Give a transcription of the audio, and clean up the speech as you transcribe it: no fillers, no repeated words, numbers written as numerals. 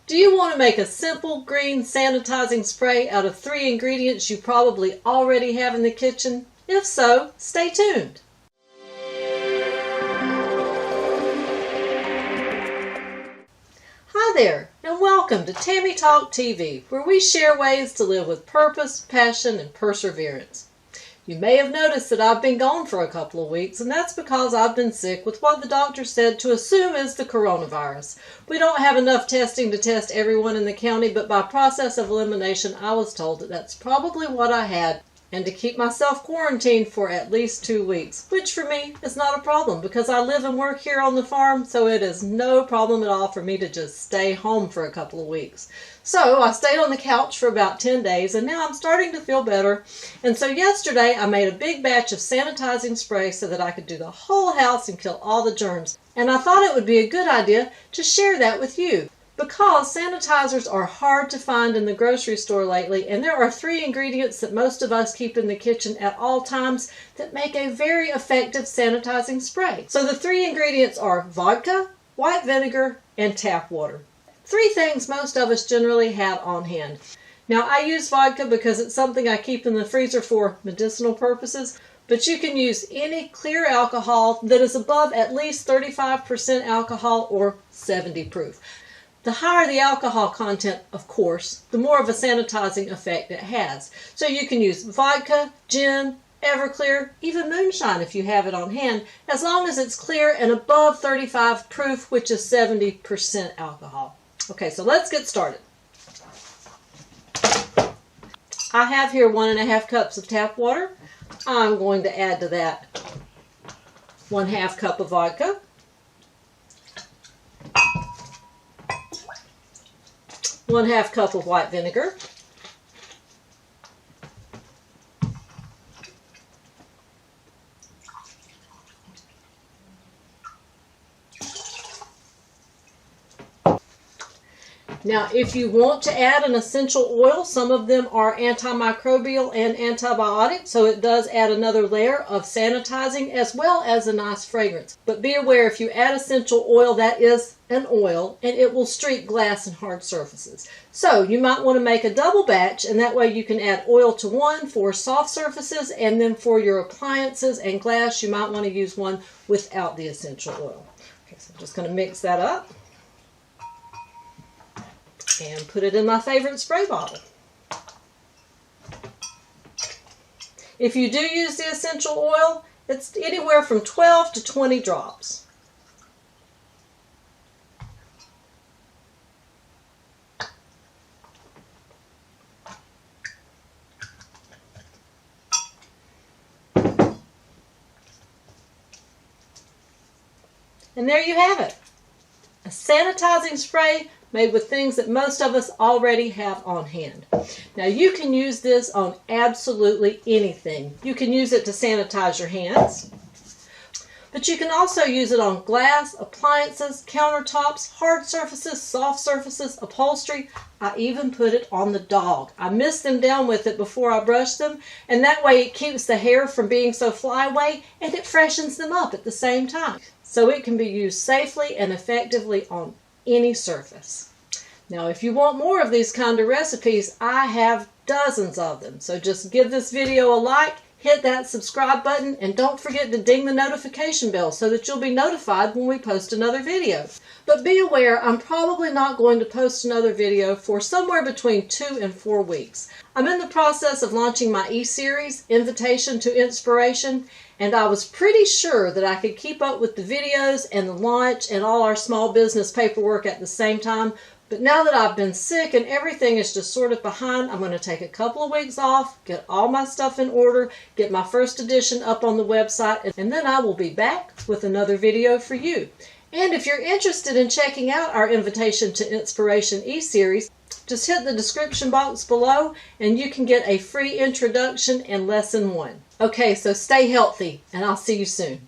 Do you want to make a simple green sanitizing spray out of 3 ingredients you probably already have in the kitchen? If so, stay tuned. Hi there, and welcome to Tammy Talk TV, where we share ways to live with purpose, passion, and perseverance. You may have noticed that I've been gone for a couple of weeks, and that's because I've been sick with what the doctor said to assume is the coronavirus. We don't have enough testing to test everyone in the county, but by process of elimination, I was told that that's probably what I had, and to keep myself quarantined for at least 2 weeks, which for me is not a problem because I live and work here on the farm, so it is no problem at all for me to just stay home for a couple of weeks. So I stayed on the couch for about 10 days, and now I'm starting to feel better. And so yesterday I made a big batch of sanitizing spray so that I could do the whole house and kill all the germs. And I thought it would be a good idea to share that with you, because sanitizers are hard to find in the grocery store lately, and there are 3 ingredients that most of us keep in the kitchen at all times that make a very effective sanitizing spray. So the 3 ingredients are vodka, white vinegar, and tap water. 3 things most of us generally have on hand. Now I use vodka because it's something I keep in the freezer for medicinal purposes, but you can use any clear alcohol that is above at least 35% alcohol or 70 proof. The higher the alcohol content, of course, the more of a sanitizing effect it has. So you can use vodka, gin, Everclear, even moonshine if you have it on hand, as long as it's clear and above 35 proof, which is 70% alcohol. Okay, so let's get started. I have here 1½ cups of tap water. I'm going to add to that 1/2 cup of vodka, 1/2 cup of white vinegar, Now, if you want to add an essential oil, some of them are antimicrobial and antibiotic, so it does add another layer of sanitizing as well as a nice fragrance. But be aware, if you add essential oil, that is an oil, and it will streak glass and hard surfaces. So you might want to make a double batch, and that way you can add oil to one for soft surfaces, and then for your appliances and glass, you might want to use one without the essential oil. Okay, so I'm just going to mix that up and put it in my favorite spray bottle. If you do use the essential oil, it's anywhere from 12 to 20 drops. And there you have it, a sanitizing spray made with things that most of us already have on hand. Now you can use this on absolutely anything. You can use it to sanitize your hands, but you can also use it on glass, appliances, countertops, hard surfaces, soft surfaces, upholstery. I even put it on the dog. I mist them down with it before I brush them, and that way it keeps the hair from being so flyaway, and it freshens them up at the same time. So it can be used safely and effectively on any surface. Now, if you want more of these kind of recipes, I have dozens of them. So just give this video a like, hit that subscribe button, and don't forget to ding the notification bell so that you'll be notified when we post another video. But be aware, I'm probably not going to post another video for somewhere between 2 and 4 weeks. I'm in the process of launching my e-series, Invitation to Inspiration, and I was pretty sure that I could keep up with the videos and the launch and all our small business paperwork at the same time. But now that I've been sick and everything is just sort of behind, I'm going to take a couple of weeks off, get all my stuff in order, get my first edition up on the website, and then I will be back with another video for you. And if you're interested in checking out our Invitation to Inspiration e-series, just hit the description box below and you can get a free introduction and lesson 1. Okay, so stay healthy, and I'll see you soon.